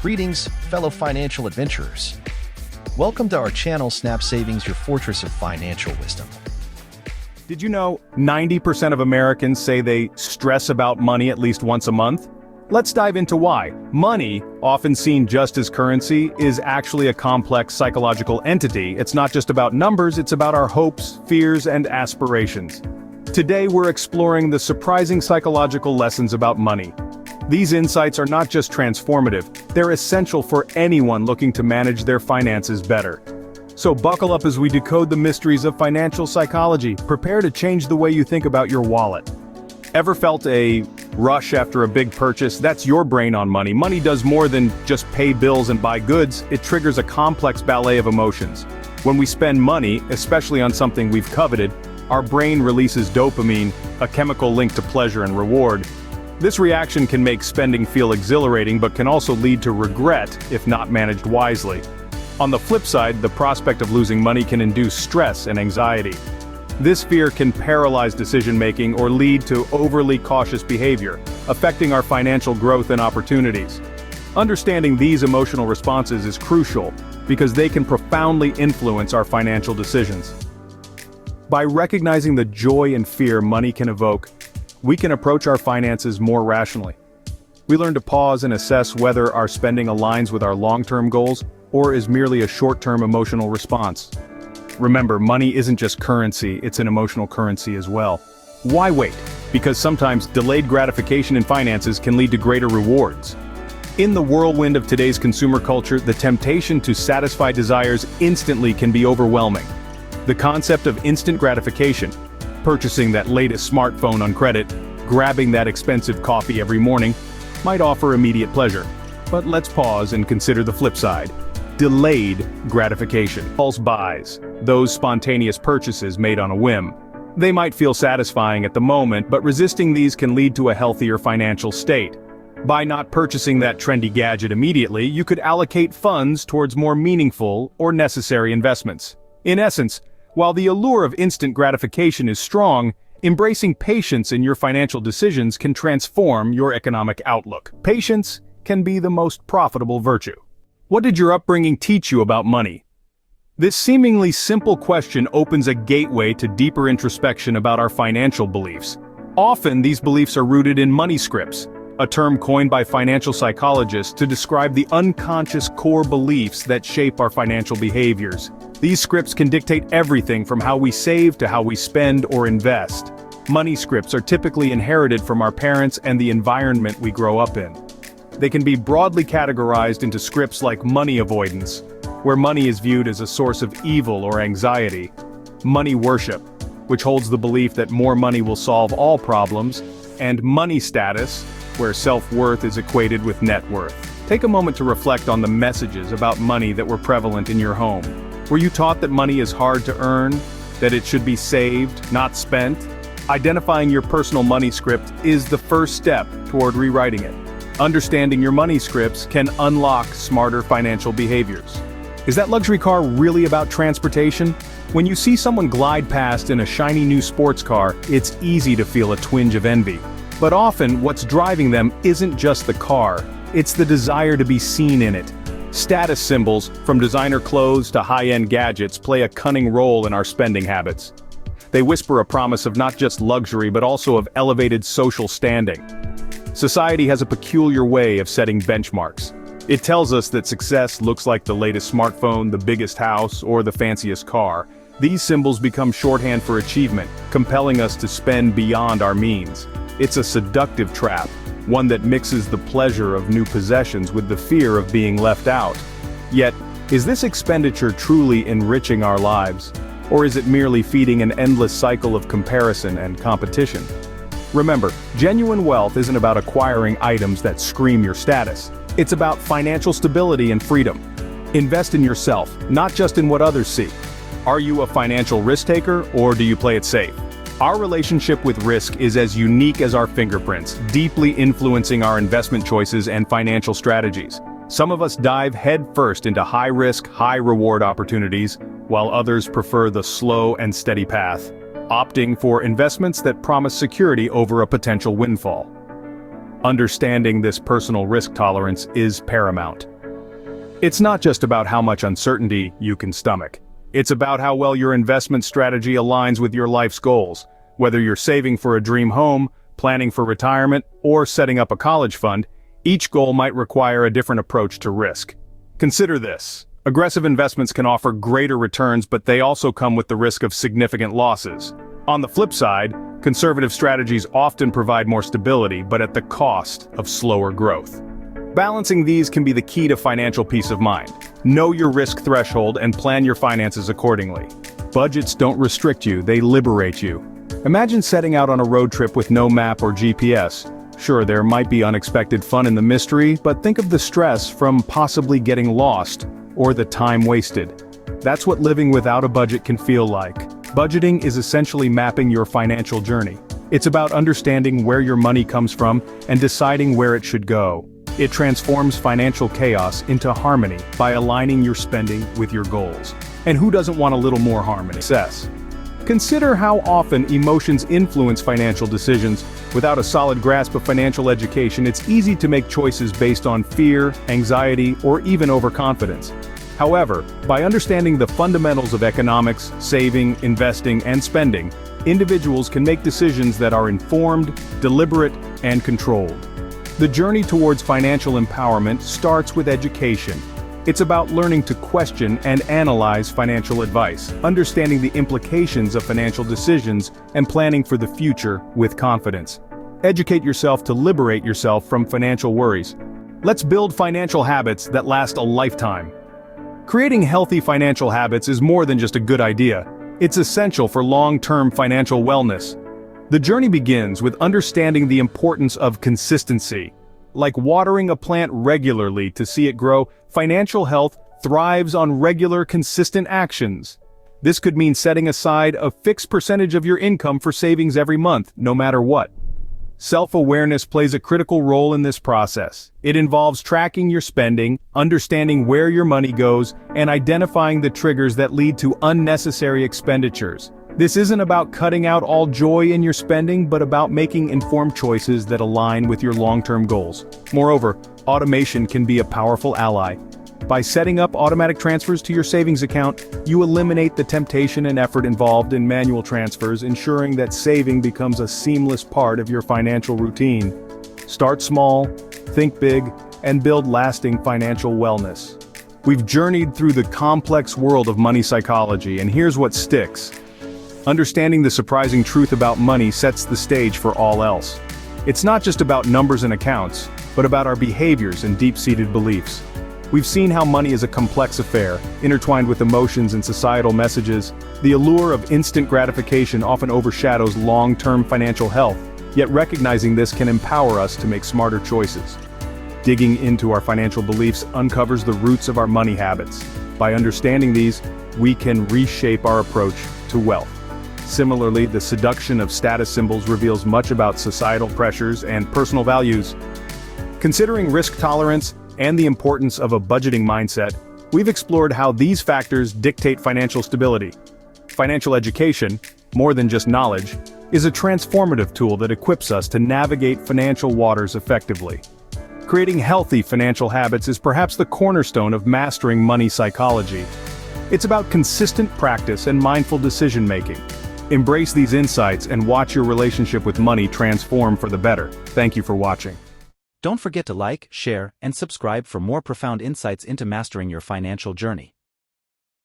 Greetings, fellow financial adventurers. Welcome to our channel, Snap Savings, your fortress of financial wisdom. Did you know 90% of Americans say they stress about money at least once a month? Let's dive into why. Money, often seen just as currency, is actually a complex psychological entity. It's not just about numbers, it's about our hopes, fears, and aspirations. Today we're exploring the surprising psychological lessons about money. These insights are not just transformative, they're essential for anyone looking to manage their finances better. So buckle up as we decode the mysteries of financial psychology. Prepare to change the way you think about your wallet. Ever felt a rush after a big purchase? That's your brain on money. Money does more than just pay bills and buy goods, it triggers a complex ballet of emotions. When we spend money, especially on something we've coveted, our brain releases dopamine, a chemical linked to pleasure and reward. This reaction can make spending feel exhilarating but can also lead to regret if not managed wisely. On the flip side, the prospect of losing money can induce stress and anxiety. This fear can paralyze decision-making or lead to overly cautious behavior, affecting our financial growth and opportunities. Understanding these emotional responses is crucial because they can profoundly influence our financial decisions. By recognizing the joy and fear money can evoke, we can approach our finances more rationally. We learn to pause and assess whether our spending aligns with our long-term goals or is merely a short-term emotional response. Remember, money isn't just currency, it's an emotional currency as well. Why wait? Because sometimes delayed gratification in finances can lead to greater rewards. In the whirlwind of today's consumer culture, the temptation to satisfy desires instantly can be overwhelming. The concept of instant gratification, purchasing that latest smartphone on credit, grabbing that expensive coffee every morning, might offer immediate pleasure. But let's pause and consider the flip side. Delayed gratification. Impulse buys, those spontaneous purchases made on a whim. They might feel satisfying at the moment, but resisting these can lead to a healthier financial state. By not purchasing that trendy gadget immediately, you could allocate funds towards more meaningful or necessary investments. In essence, while the allure of instant gratification is strong, embracing patience in your financial decisions can transform your economic outlook. Patience can be the most profitable virtue. What did your upbringing teach you about money? This seemingly simple question opens a gateway to deeper introspection about our financial beliefs. Often these beliefs are rooted in money scripts, a term coined by financial psychologists to describe the unconscious core beliefs that shape our financial behaviors. These scripts can dictate everything from how we save to how we spend or invest. Money scripts are typically inherited from our parents and the environment we grow up in. They can be broadly categorized into scripts like money avoidance, where money is viewed as a source of evil or anxiety; money worship, which holds the belief that more money will solve all problems; and money status, where self-worth is equated with net worth. Take a moment to reflect on the messages about money that were prevalent in your home. Were you taught that money is hard to earn, that it should be saved, not spent? Identifying your personal money script is the first step toward rewriting it. Understanding your money scripts can unlock smarter financial behaviors. Is that luxury car really about transportation? When you see someone glide past in a shiny new sports car, it's easy to feel a twinge of envy. But often, what's driving them isn't just the car, it's the desire to be seen in it. Status symbols, from designer clothes to high-end gadgets, play a cunning role in our spending habits. They whisper a promise of not just luxury but also of elevated social standing. Society has a peculiar way of setting benchmarks. It tells us that success looks like the latest smartphone, the biggest house, or the fanciest car. These symbols become shorthand for achievement, compelling us to spend beyond our means. It's a seductive trap, one that mixes the pleasure of new possessions with the fear of being left out. Yet, is this expenditure truly enriching our lives? Or is it merely feeding an endless cycle of comparison and competition? Remember, genuine wealth isn't about acquiring items that scream your status. It's about financial stability and freedom. Invest in yourself, not just in what others see. Are you a financial risk taker, or do you play it safe? Our relationship with risk is as unique as our fingerprints, deeply influencing our investment choices and financial strategies. Some of us dive headfirst into high-risk, high-reward opportunities, while others prefer the slow and steady path, opting for investments that promise security over a potential windfall. Understanding this personal risk tolerance is paramount. It's not just about how much uncertainty you can stomach. It's about how well your investment strategy aligns with your life's goals. Whether you're saving for a dream home, planning for retirement, or setting up a college fund, each goal might require a different approach to risk. Consider this. Aggressive investments can offer greater returns, but they also come with the risk of significant losses. On the flip side, conservative strategies often provide more stability, but at the cost of slower growth. Balancing these can be the key to financial peace of mind. Know your risk threshold and plan your finances accordingly. Budgets don't restrict you, they liberate you. Imagine setting out on a road trip with no map or GPS. Sure, there might be unexpected fun in the mystery, but think of the stress from possibly getting lost, or the time wasted. That's what living without a budget can feel like. Budgeting is essentially mapping your financial journey. It's about understanding where your money comes from and deciding where it should go. It transforms financial chaos into harmony by aligning your spending with your goals. And who doesn't want a little more harmony? Success. Consider how often emotions influence financial decisions. Without a solid grasp of financial education, it's easy to make choices based on fear, anxiety, or even overconfidence. However, by understanding the fundamentals of economics, saving, investing, and spending, individuals can make decisions that are informed, deliberate, and controlled. The journey towards financial empowerment starts with education. It's about learning to question and analyze financial advice, understanding the implications of financial decisions, and planning for the future with confidence. Educate yourself to liberate yourself from financial worries. Let's build financial habits that last a lifetime. Creating healthy financial habits is more than just a good idea. It's essential for long-term financial wellness. The journey begins with understanding the importance of consistency. Like watering a plant regularly to see it grow, financial health thrives on regular, consistent actions. This could mean setting aside a fixed percentage of your income for savings every month, no matter what. Self-awareness plays a critical role in this process. It involves tracking your spending, understanding where your money goes, and identifying the triggers that lead to unnecessary expenditures. This isn't about cutting out all joy in your spending, but about making informed choices that align with your long-term goals. Moreover, automation can be a powerful ally. By setting up automatic transfers to your savings account, you eliminate the temptation and effort involved in manual transfers, ensuring that saving becomes a seamless part of your financial routine. Start small, think big, and build lasting financial wellness. We've journeyed through the complex world of money psychology, and here's what sticks. Understanding the surprising truth about money sets the stage for all else. It's not just about numbers and accounts, but about our behaviors and deep-seated beliefs. We've seen how money is a complex affair, intertwined with emotions and societal messages. The allure of instant gratification often overshadows long-term financial health, yet recognizing this can empower us to make smarter choices. Digging into our financial beliefs uncovers the roots of our money habits. By understanding these, we can reshape our approach to wealth. Similarly, the seduction of status symbols reveals much about societal pressures and personal values. Considering risk tolerance and the importance of a budgeting mindset, we've explored how these factors dictate financial stability. Financial education, more than just knowledge, is a transformative tool that equips us to navigate financial waters effectively. Creating healthy financial habits is perhaps the cornerstone of mastering money psychology. It's about consistent practice and mindful decision-making. Embrace these insights and watch your relationship with money transform for the better. Thank you for watching. Don't forget to like, share, and subscribe for more profound insights into mastering your financial journey.